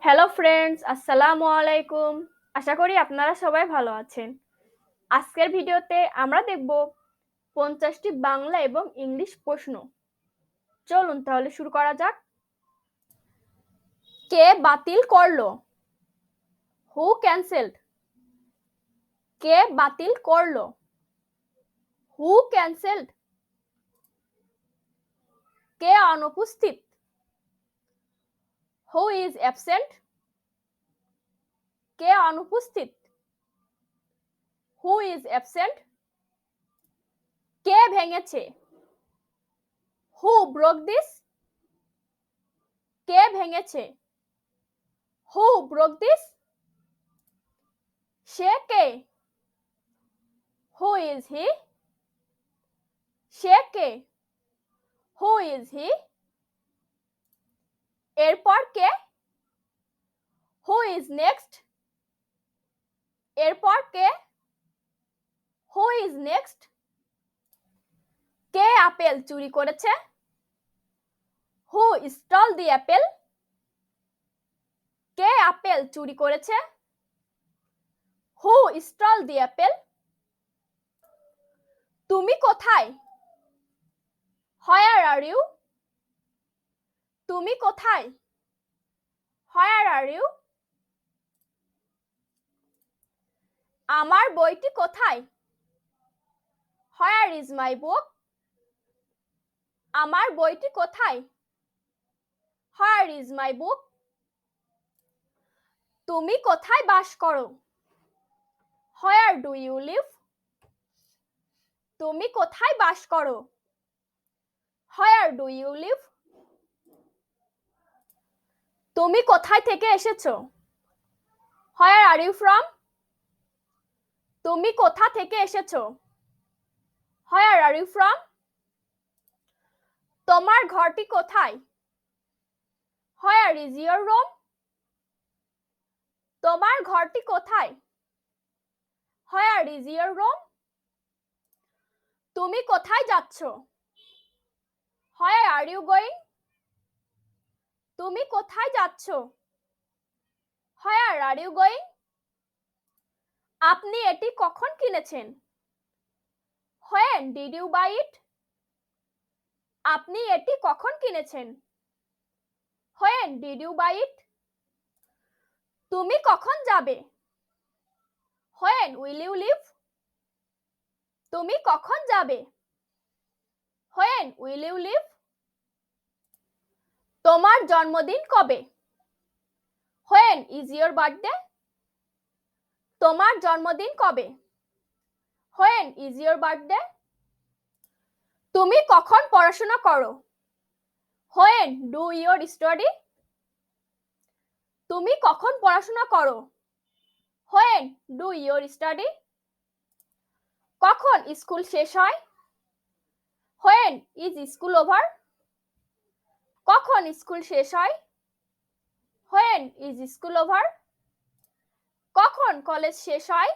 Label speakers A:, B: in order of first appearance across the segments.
A: Hello friends, আসসালামু আলাইকুম। আশা করি আপনারা সবাই ভালো আছেন। আজকের ভিডিওতে আমরা দেখব 50টি বাংলা এবং ইংলিশ প্রশ্ন। চলুন তাহলে শুরু করা যাক। কে বাতিল করলো? হু ক্যান্সেলড? কে বাতিল করলো? হু ক্যান্সেলড? কে অনুপস্থিত? Who is absent? কে অনুপস্থিত? Who is absent? কে ভেঙেছে? Who broke this? কে ভেঙেছে? Who broke this? সে কে? Who is he? সে কে? Who is he? এরপর কে? Who is next? এরপর কে? Who is next? কে আপেল চুরি করেছে? Who stole the apple? কে আপেল চুরি করেছে? Who stole the apple? তুমি কোথায়? Where are you? তুমি কোথায়? Where are you? আমার বইটি কোথায়? Where is my book? আমার বইটি কোথায়? Where is my book? তুমি কোথায় বাস করো? Where do you leave? তুমি কোথায় বাস করো? Where do you leave? তুমি কোথায় থেকে এসেছো? Where are you from? তুমি কোথা থেকে এসেছো? Where are you from? তোমার ঘরটি কোথায়? Where is your room? তোমার ঘরটি কোথায়? Where is your room? তুমি কোথায় যাচ্ছ? Where are you going? তুমি কোথায় যাচ্ছ? Where are you going? আপনি এটি কখন কিনেছেন? When did you buy it? আপনি এটি কখন কিনেছেন? When did you buy it? তুমি কখন যাবে? When will you leave? তুমি কখন যাবে? When will you leave? তোমার জন্মদিন কবে? When is your birthday? তোমার জন্মদিন কবে? When is your birthday? তুমি কখন পড়াশোনা করো? When do your study? তুমি কখন পড়াশোনা করো? When do your study? কখন স্কুল শেষ হয়? When is school over? কখন স্কুল শেষ হয়? When is school over? কখন কলেজ শেষ হয়?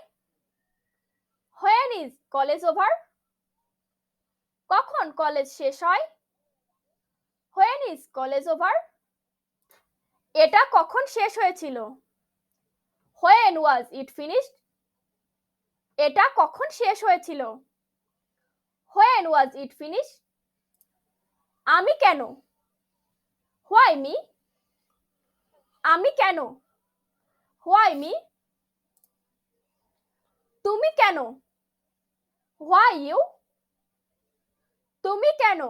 A: When is college over? কখন কলেজ শেষ হয়? When is college over? এটা কখন শেষ হয়েছিল? When was it finished? এটা কখন শেষ হয়েছিল? When was it finished? আমি কেন? Why me? আমি কেন? Why me? তুমি কেন? Why you? তুমি কেন?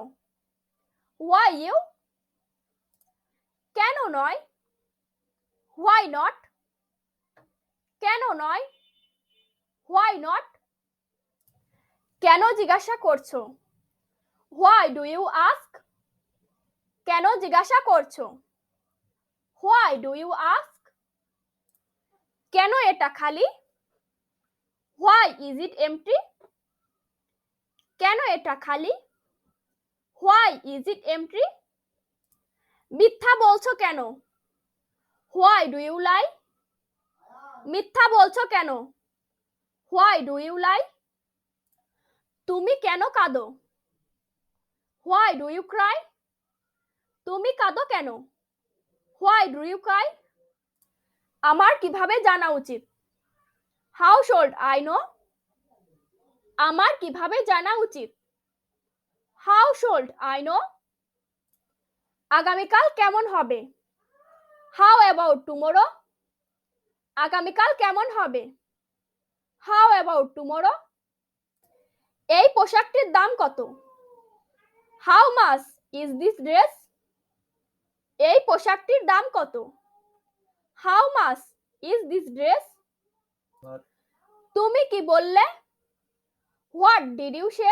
A: Why you? কেন নয়? Why not? কেন নয়? Why not? কেন জিজ্ঞাসা করছো? Why do you ask? কেন জিজ্ঞাসা করছো? Why do you ask? কেন এটা খালি? Why is it empty? কেন এটা খালি? Why is it empty? মিথ্যা বলছো কেন? Why do you lie? মিথ্যা বলছো কেন? Why do you lie? তুমি কেন কাঁদো? Why do you cry? তুমি কাঁদো কেন? Why do you cry? আমার কিভাবে জানা উচিত? How should I know? আমার কিভাবে জানা উচিত? How should I know? আগামীকাল কেমন হবে? How about tomorrow? আগামীকাল কেমন হবে? How about tomorrow? এই পোশাকটির দাম কত? How much is this dress? এই পোশাকটির দাম কত? How much is this dress? তুমি কি বললে? হোয়াট ডিড ইউ সে?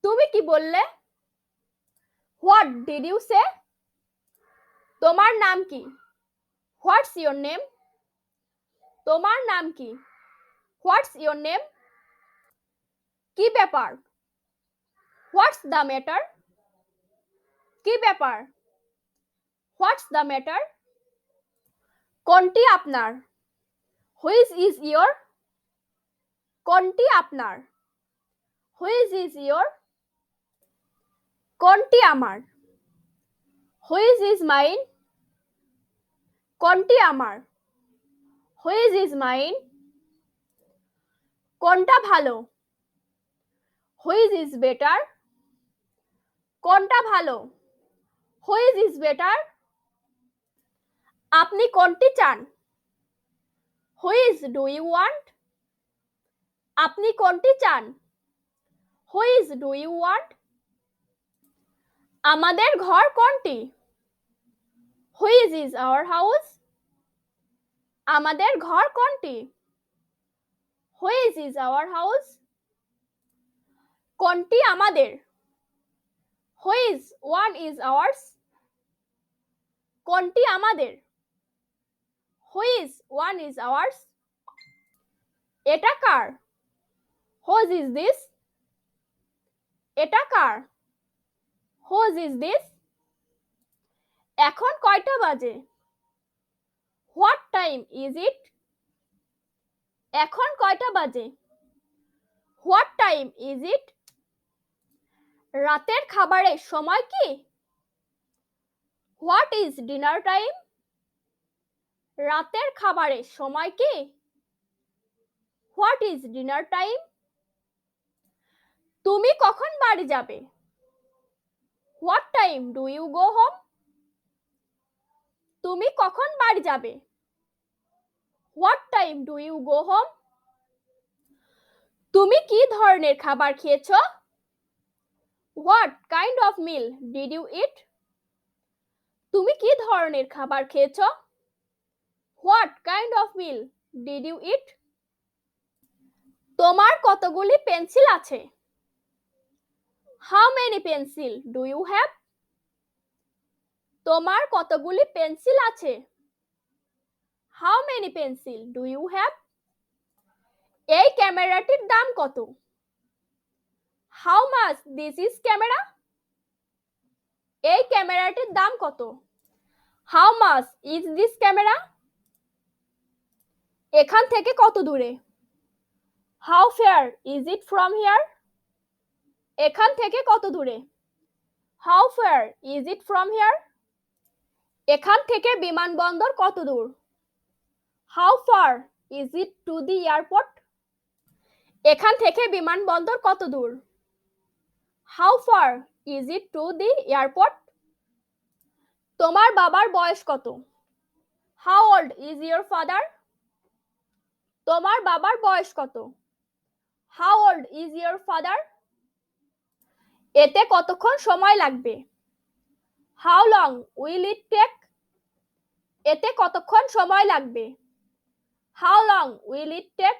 A: তুমি কি বললে? হোয়াট ডিড ইউ সে? তোমার নাম কি? What's your name? তোমার নাম কি? What's your name? কি ব্যাপার? What's the matter? কি ব্যাপার? What's the matter? কোনটি আপনার? Which is your? কোনটি আপনার? Which is your? কোনটি আমার? Which is mine? কোনটি আমার? Which is mine? কোনটা ভালো? Which is better? কোনটা ভালো? Which is better? আপনি কোনটি চান? Which do you want? আপনি কোনটি চান? Which do you want? আমাদের ঘর কোনটি? Which is our house? আমাদের ঘর কোনটি? Which is our house? কোনটি আমাদের? Which one is ours? কোনটি আমাদের? Which one is ours? এটা কার? Whose is this? এটা কার? Whose is this? এখন কয়টা বাজে? What time is it? এখন কয়টা বাজে? What time is it? রাতের খাবারের সময় কি? What is dinner time? রাতের খাবারের সময় কি? What is dinner time? তুমি কখন বাড়ি যাবে? What time do you go home? তুমি কখন বাড়ি যাবে? What time do you go home? তুমি কি ধরনের খাবার খেয়েছো? What kind of meal did you eat? তুমি কি ধরনের খাবার খেয়েছো? What kind of meal did you eat? তোমার কতগুলি পেন্সিল আছে? How many pencil do you have? তোমার কতগুলি পেন্সিল আছে? How many pencil do you have? এই ক্যামেরাটির দাম কত? How much this is camera? এই ক্যামেরাটির দাম কত? How much is this camera? এখান থেকে কত দূরে? How far is it from here? এখান থেকে কত দূরে? How far is it from here? এখান থেকে বিমানবন্দর কত দূর? How far is it to the airport? এখান থেকে বিমানবন্দর কত দূর? How far is it to the airport? তোমার বাবার বয়স কত? How old is your father? তোমার বাবার বয়স কত? How old is your father? এতে কতক্ষণ সময় লাগবে? How long will it take? এতে কতক্ষণ সময় লাগবে? How long will it take?